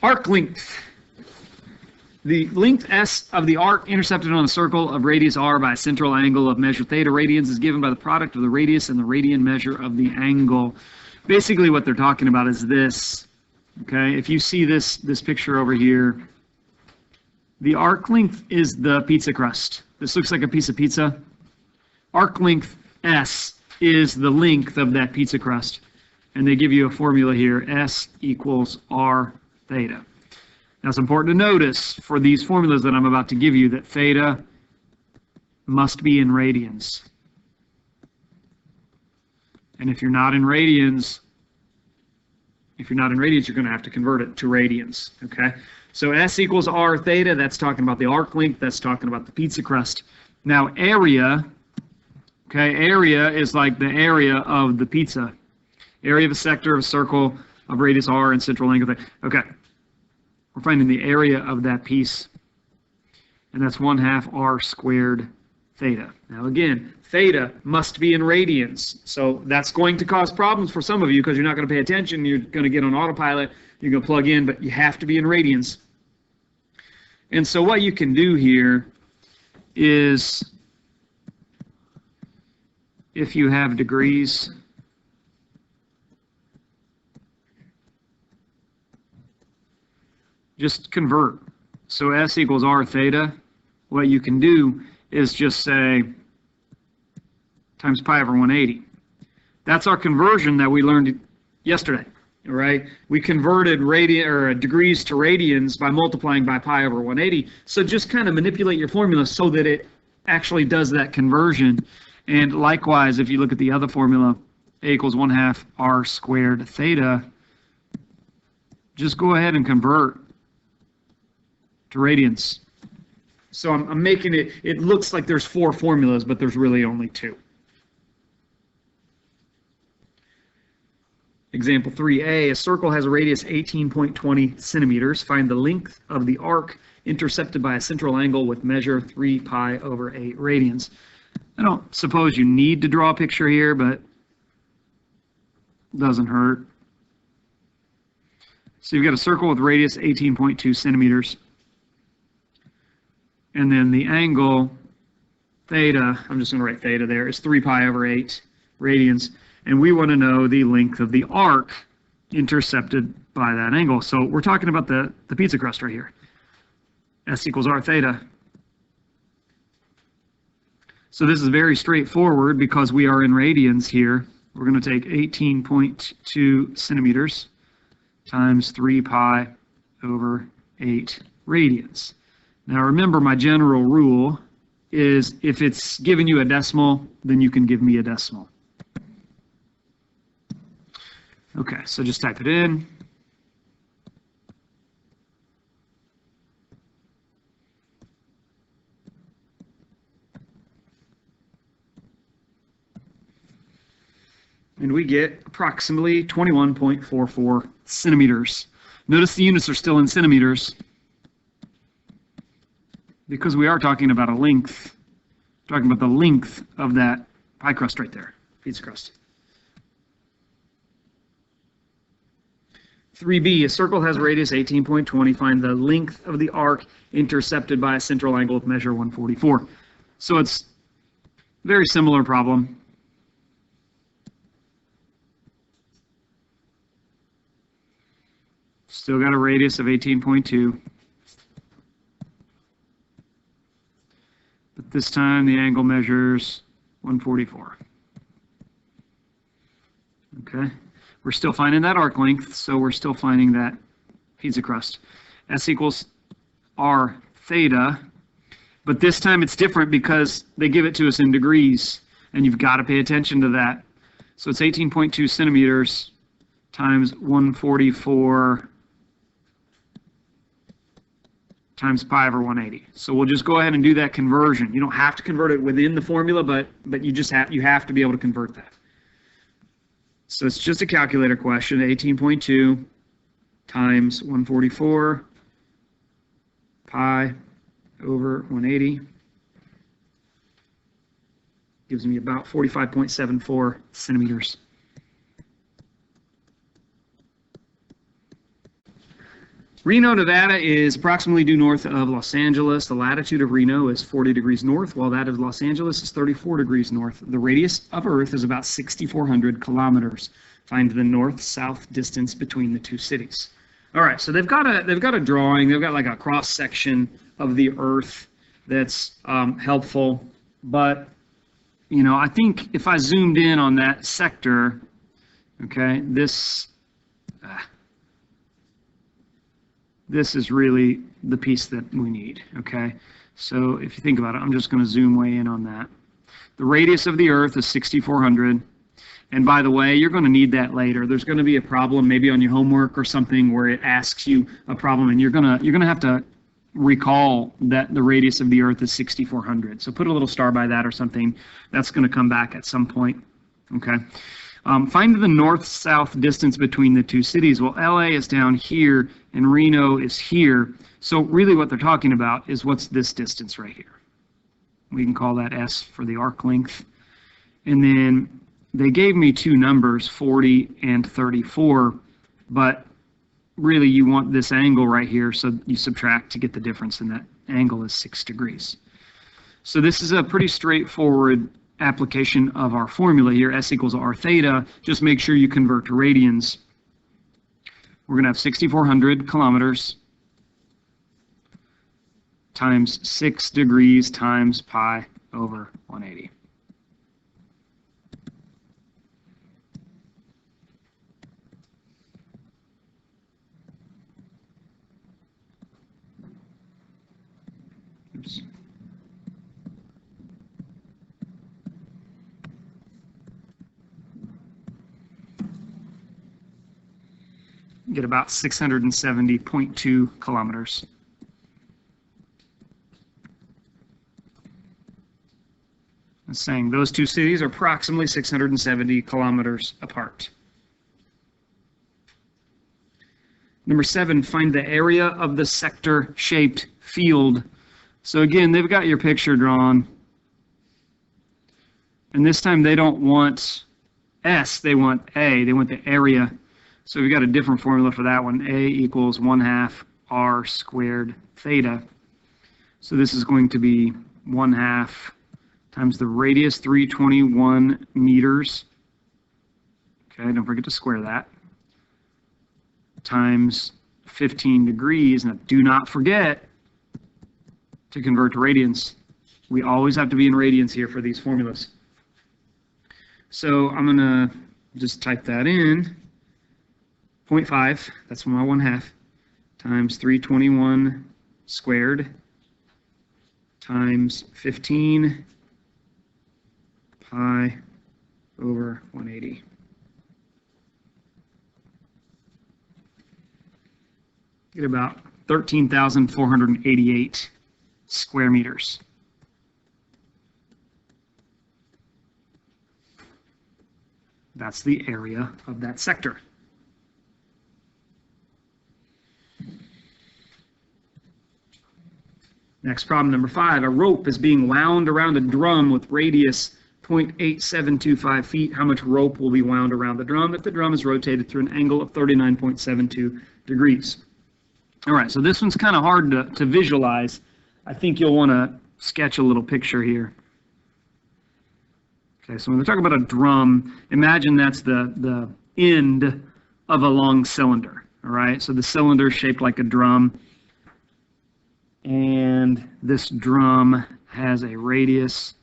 Arc length. The length S of the arc intercepted on a circle of radius r by a central angle of measure theta radians is given by the product of the radius and the radian measure of the angle. Basically what they're talking about is this. Okay, if you see this picture over here, the arc length is the pizza crust. This looks like a piece of pizza. Arc length S is the length of that pizza crust. And they give you a formula here, S equals R theta. Now it's important to notice for these formulas that I'm about to give you that theta must be in radians. And if you're not in radians, you're going to have to convert it to radians. Okay? So S equals R theta, that's talking about the arc length, that's talking about the pizza crust. Now area, okay, area is like the area of the pizza. Area of a sector of a circle of radius r and central angle theta. Okay. We're finding the area of that piece, and that's 1/2 r squared theta. Now again, theta must be in radians, so that's going to cause problems for some of you because you're not going to pay attention, you're going to get on autopilot, you're going to plug in, but you have to be in radians. And so what you can do here is, if you have degrees, just convert. So S equals R theta. What you can do is just say times pi over 180. That's our conversion that we learned yesterday, right? We converted degrees to radians by multiplying by pi over 180. So just kind of manipulate your formula so that it actually does that conversion. And likewise, if you look at the other formula, A equals 1/2 r squared theta, just go ahead and convert to radians. So I'm making it, it looks like there's 4 formulas, but there's really only 2. Example 3a, a circle has a radius 18.20 centimeters. Find the length of the arc intercepted by a central angle with measure 3 pi over 8 radians. I don't suppose you need to draw a picture here, but it doesn't hurt. So you've got a circle with radius 18.2 centimeters. And then the angle, theta, I'm just going to write theta there, is 3 pi over 8 radians. And we want to know the length of the arc intercepted by that angle. So we're talking about the pizza crust right here. S equals R theta. So this is very straightforward because we are in radians here. We're going to take 18.2 centimeters times 3 pi over 8 radians. Now remember, my general rule is if it's giving you a decimal, then you can give me a decimal. Okay, so just type it in. And we get approximately 21.44 centimeters. Notice the units are still in centimeters, because we are talking about a length, talking about the length of that pie crust right there, pizza crust. 3b, a circle has a radius 18.20. Find the length of the arc intercepted by a central angle of measure 144. So it's a very similar problem. Still got a radius of 18.2. But this time the angle measures 144. Okay, we're still finding that arc length, so we're still finding that pizza crust. S equals R theta, but this time it's different because they give it to us in degrees, and you've got to pay attention to that. So it's 18.2 centimeters times 144 times pi over 180. So we'll just go ahead and do that conversion. You don't have to convert it within the formula, but you have to be able to convert that. So it's just a calculator question. 18.2 times 144 pi over 180 gives me about 45.74 centimeters. Reno, Nevada is approximately due north of Los Angeles. The latitude of Reno is 40 degrees north, while that of Los Angeles is 34 degrees north. The radius of Earth is about 6,400 kilometers. Find the north-south distance between the two cities. All right, so they've got a drawing. They've got like a cross section of the Earth that's helpful. But you know, I think if I zoomed in on that sector, okay, this is really the piece that we need, okay? So if you think about it, I'm just going to zoom way in on that. The radius of the Earth is 6,400. And by the way, you're going to need that later. There's going to be a problem maybe on your homework or something where it asks you a problem, and you're going to have to recall that the radius of the Earth is 6,400. So put a little star by that or something. That's going to come back at some point, okay? Find the north-south distance between the two cities. Well, LA is down here and Reno is here. So really what they're talking about is what's this distance right here. We can call that S for the arc length. And then they gave me two numbers, 40 and 34, but really you want this angle right here, so you subtract to get the difference, and that angle is 6 degrees. So this is a pretty straightforward application of our formula here, S equals R theta. Just make sure you convert to radians. We're going to have 6,400 kilometers times 6 degrees times pi over 180. Oops. Get about 670.2 kilometers. It's saying those two cities are approximately 670 kilometers apart. Number 7, find the area of the sector-shaped field. So again, they've got your picture drawn. And this time they don't want S, they want A, they want the area. So we got a different formula for that one. A equals 1/2 R squared theta. So this is going to be 1/2 times the radius, 321 meters. Okay, don't forget to square that. Times 15 degrees. Now do not forget to convert to radians. We always have to be in radians here for these formulas. So I'm going to just type that in. 0.5, that's my 1/2, times 321 squared times 15 pi over 180. Get about 13,488 square meters. That's the area of that sector. Next problem, number 5. A rope is being wound around a drum with radius 0.8725 feet. How much rope will be wound around the drum if the drum is rotated through an angle of 39.72 degrees? All right, so this one's kind of hard to visualize. I think you'll want to sketch a little picture here. Okay, so when we're talking about a drum, imagine that's the end of a long cylinder. All right, so the cylinder is shaped like a drum. And this drum has a radius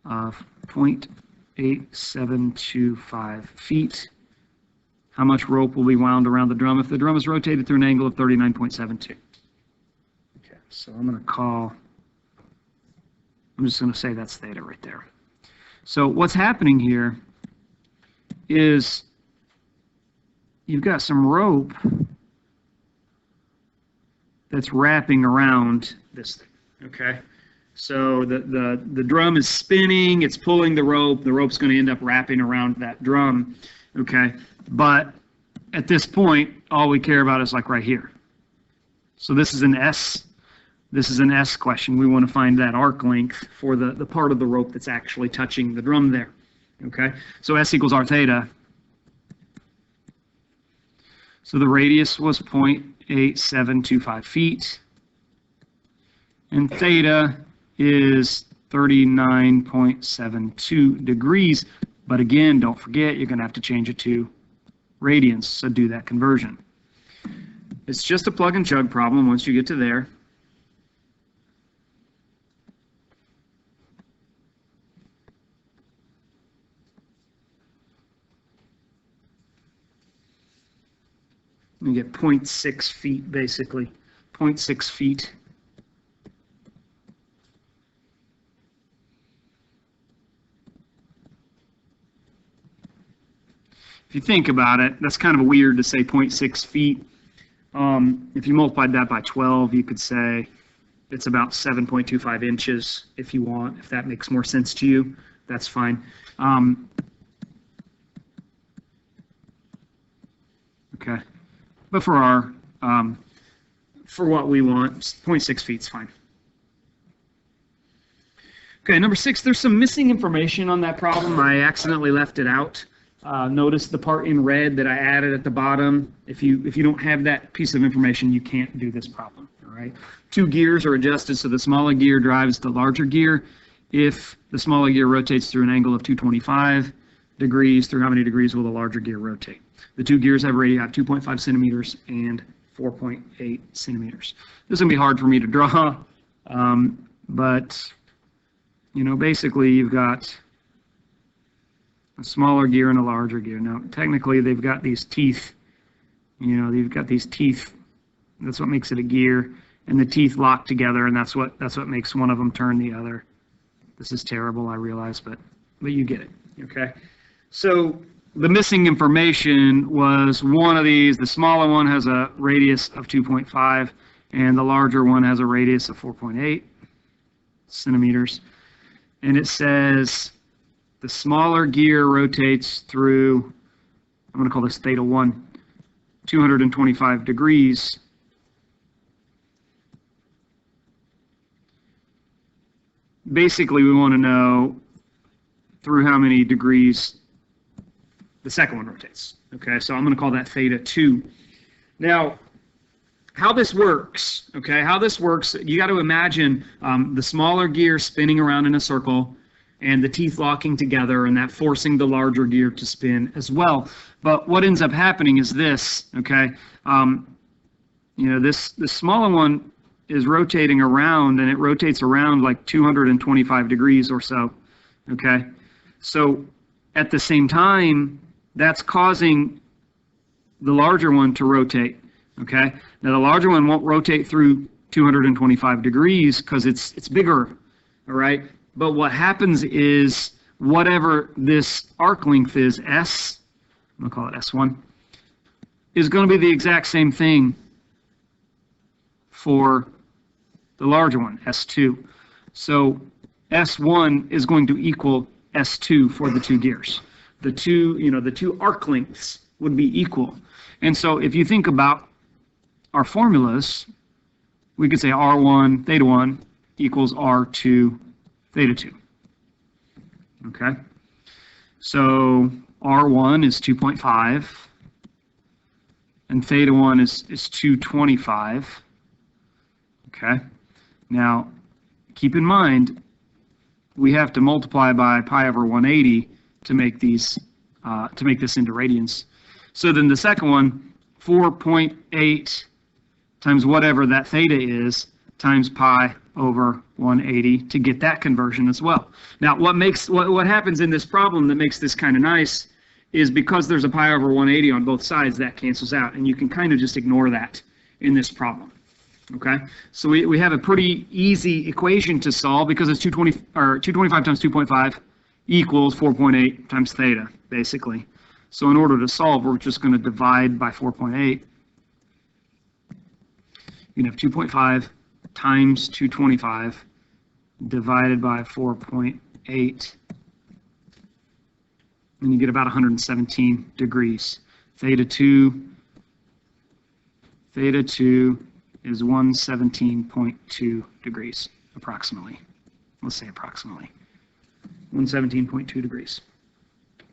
of 0.8725 feet. How much rope will be wound around the drum if the drum is rotated through an angle of 39.72? Okay, so I'm just going to say that's theta right there. So what's happening here is you've got some rope that's wrapping around this thing, okay? So the drum is spinning, it's pulling the rope's going to end up wrapping around that drum, okay? But at this point, all we care about is like right here. So this is an S question. We want to find that arc length for the part of the rope that's actually touching the drum there, okay? So S equals R theta. So the radius was 0.8725 0.8725 feet. And theta is 39.72 degrees. But again, don't forget, you're going to have to change it to radians, so do that conversion. It's just a plug and chug problem once you get to there. You get 0.6 feet, basically. 0.6 feet. If you think about it, that's kind of weird to say 0.6 feet. If you multiplied that by 12, you could say it's about 7.25 inches if you want. If that makes more sense to you, that's fine. Okay. But for our, for what we want, 0.6 feet is fine. Okay, number 6, there's some missing information on that problem. I accidentally left it out. Notice the part in red that I added at the bottom. If you don't have that piece of information, you can't do this problem. All right. 2 gears are adjusted so the smaller gear drives the larger gear. If the smaller gear rotates through an angle of 225 degrees, through how many degrees will the larger gear rotate? The 2 gears have radii of 2.5 centimeters and 4.8 centimeters. This is going to be hard for me to draw, but you know, basically you've got a smaller gear and a larger gear. Now, technically, they've got these teeth. You know, they've got these teeth. That's what makes it a gear, and the teeth lock together, and that's what makes one of them turn the other. This is terrible, I realize, but you get it. Okay. So the missing information was one of these. The smaller one has a radius of 2.5, and the larger one has a radius of 4.8 centimeters. And it says the smaller gear rotates through, I'm going to call this theta 1, 225 degrees. Basically, we want to know through how many degrees the second one rotates. Okay, so I'm going to call that theta 2. Now, how this works, okay, you got to imagine the smaller gear spinning around in a circle and the teeth locking together and that forcing the larger gear to spin as well. But what ends up happening is this, okay, you know, this smaller one is rotating around, and it rotates around like 225 degrees or so, okay? So at the same time, that's causing the larger one to rotate, okay? Now the larger one won't rotate through 225 degrees because it's bigger, all right? But what happens is whatever this arc length is, S, I'm gonna call it S1, is going to be the exact same thing for the larger one, S2. So S1 is going to equal S2 for the 2 gears. The two arc lengths would be equal. And so if you think about our formulas, we could say R1 theta 1 equals R2 theta 2. Okay? So R1 is 2.5 and theta 1 is 225. Okay? Now, keep in mind, we have to multiply by pi over 180 to make these to make this into radians. So then the second one, 4.8 times whatever that theta is times pi over 180 to get that conversion as well. Now, what happens in this problem that makes this kind of nice is because there's a pi over 180 on both sides, that cancels out, and you can kind of just ignore that in this problem. Okay, so we have a pretty easy equation to solve because it's 225 times 2.5 equals 4.8 times theta, basically. So in order to solve, we're just going to divide by 4.8. You can have 2.5 times 225 divided by 4.8, and you get about 117 degrees. Theta 2 is 117.2 degrees, approximately. Let's say approximately. 117.2 degrees.